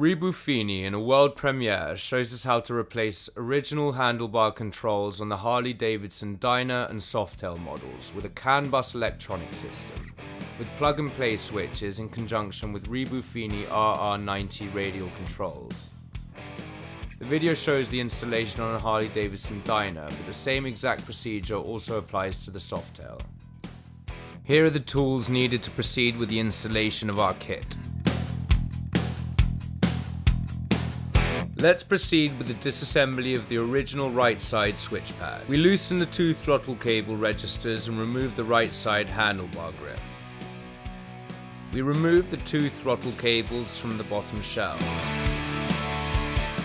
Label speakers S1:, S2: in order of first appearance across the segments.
S1: Rebuffini, in a world premiere, shows us how to replace original handlebar controls on the Harley-Davidson Dynas and Softails models with a CAN bus electronic system, with plug-and-play switches in conjunction with Rebuffini RR90 radial controls. The video shows the installation on a Harley-Davidson Dynas, but the same exact procedure also applies to the Softails. Here are the tools needed to proceed with the installation of our kit. Let's proceed with the disassembly of the original right side switch pad. We loosen the two throttle cable registers and remove the right side handlebar grip. We remove the two throttle cables from the bottom shell.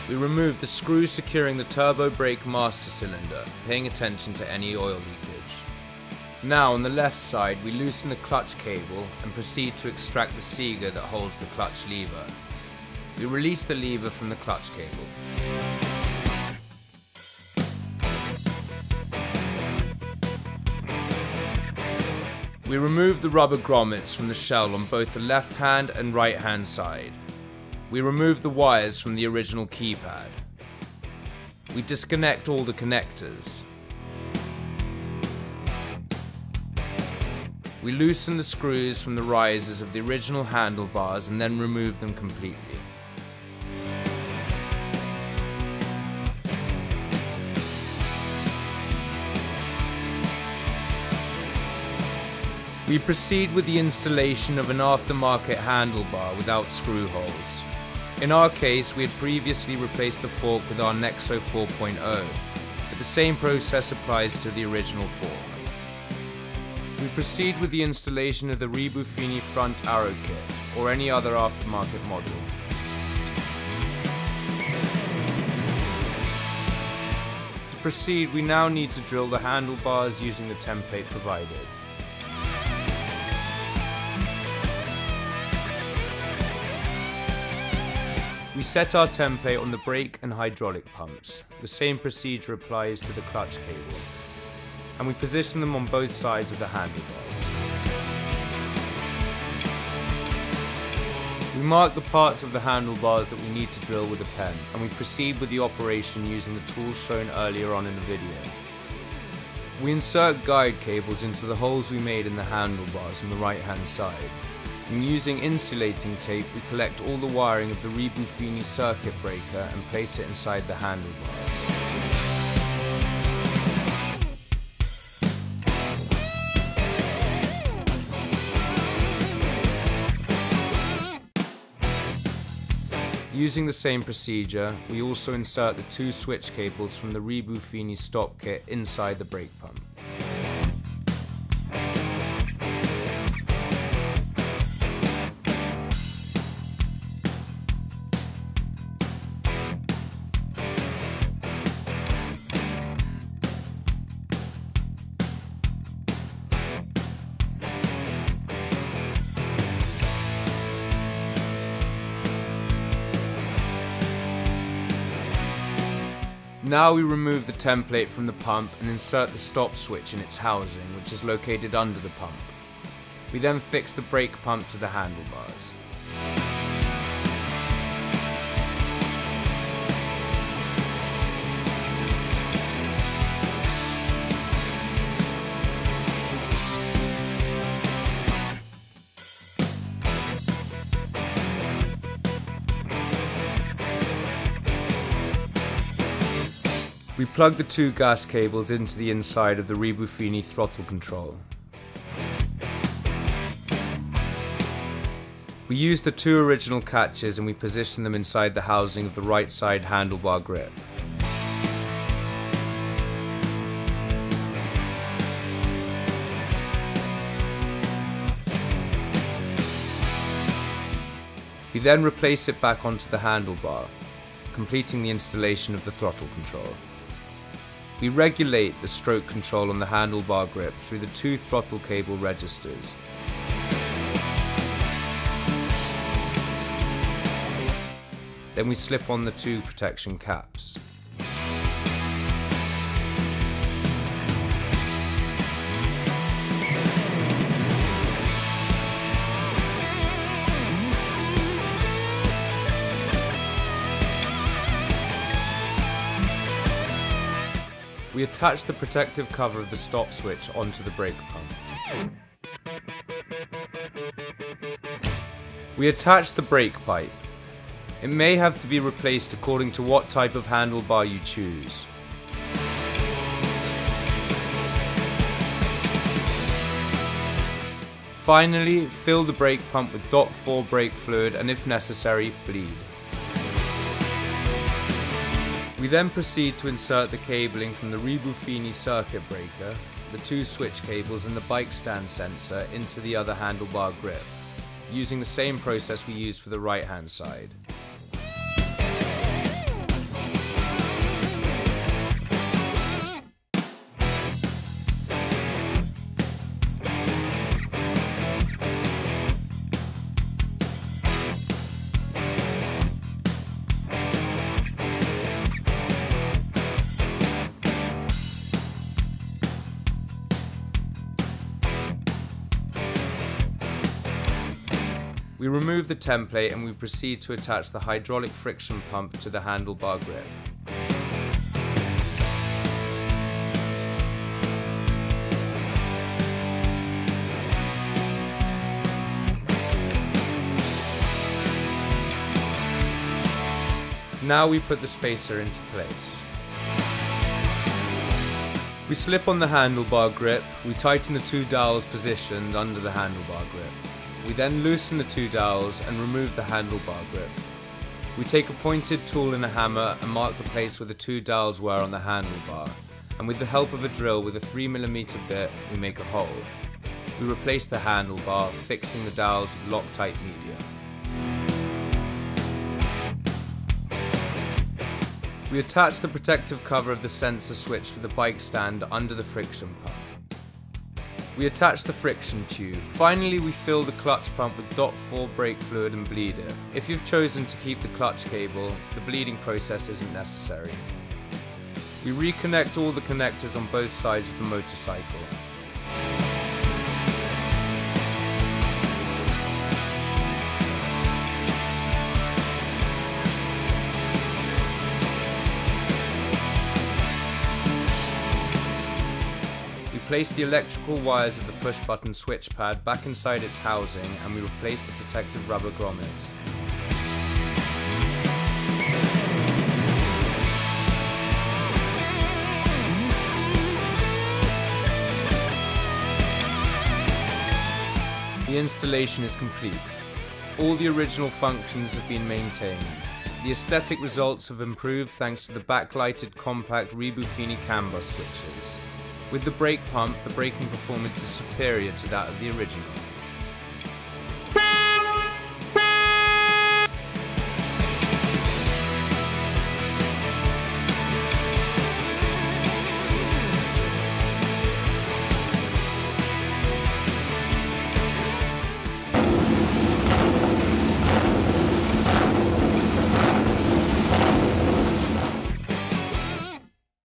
S1: We remove the screw securing the turbo brake master cylinder, paying attention to any oil leakage. Now on the left side we loosen the clutch cable and proceed to extract the seager that holds the clutch lever. We release the lever from the clutch cable. We remove the rubber grommets from the shell on both the left hand and right hand side. We remove the wires from the original keypad. We disconnect all the connectors. We loosen the screws from the risers of the original handlebars and then remove them completely. We proceed with the installation of an aftermarket handlebar without screw holes. In our case, we had previously replaced the fork with our Nexo 4.0, but the same process applies to the original fork. We proceed with the installation of the Rebuffini front arrow kit, or any other aftermarket model. To proceed, we now need to drill the handlebars using the template provided. We set our template on the brake and hydraulic pumps. The same procedure applies to the clutch cable. And we position them on both sides of the handlebars. We mark the parts of the handlebars that we need to drill with a pen, and we proceed with the operation using the tools shown earlier on in the video. We insert guide cables into the holes we made in the handlebars on the right hand side. And using insulating tape, we collect all the wiring of the Rebuffini circuit breaker and place it inside the handlebars. Using the same procedure, we also insert the two switch cables from the Rebuffini stop kit inside the brake pump. Now we remove the template from the pump and insert the stop switch in its housing, which is located under the pump. We then fix the brake pump to the handlebars. We plug the two gas cables into the inside of the Rebuffini throttle control. We use the two original catches and we position them inside the housing of the right side handlebar grip. We then replace it back onto the handlebar, completing the installation of the throttle control. We regulate the stroke control on the handlebar grip through the two throttle cable registers. Then we slip on the two protection caps. We attach the protective cover of the stop switch onto the brake pump. We attach the brake pipe. It may have to be replaced according to what type of handlebar you choose. Finally, fill the brake pump with .4 brake fluid and, if necessary, bleed. We then proceed to insert the cabling from the Rebuffini circuit breaker, the 2 switch cables and the bike stand sensor into the other handlebar grip, using the same process we used for the right hand side. We remove the template and we proceed to attach the hydraulic friction pump to the handlebar grip. Now we put the spacer into place. We slip on the handlebar grip, we tighten the 2 dowels positioned under the handlebar grip. We then loosen the 2 dowels and remove the handlebar grip. We take a pointed tool and a hammer and mark the place where the 2 dowels were on the handlebar, and with the help of a drill with a 3mm bit, we make a hole. We replace the handlebar, fixing the dowels with Loctite media. We attach the protective cover of the sensor switch for the bike stand under the friction pump. We attach the friction tube. Finally, we fill the clutch pump with .4 brake fluid and bleed it. If you've chosen to keep the clutch cable, the bleeding process isn't necessary. We reconnect all the connectors on both sides of the motorcycle. Place the electrical wires of the push button switch pad back inside its housing and we replace the protective rubber grommets. The installation is complete. All the original functions have been maintained. The aesthetic results have improved thanks to the backlighted compact Rebuffini CAN bus switches. With the brake pump, the braking performance is superior to that of the original.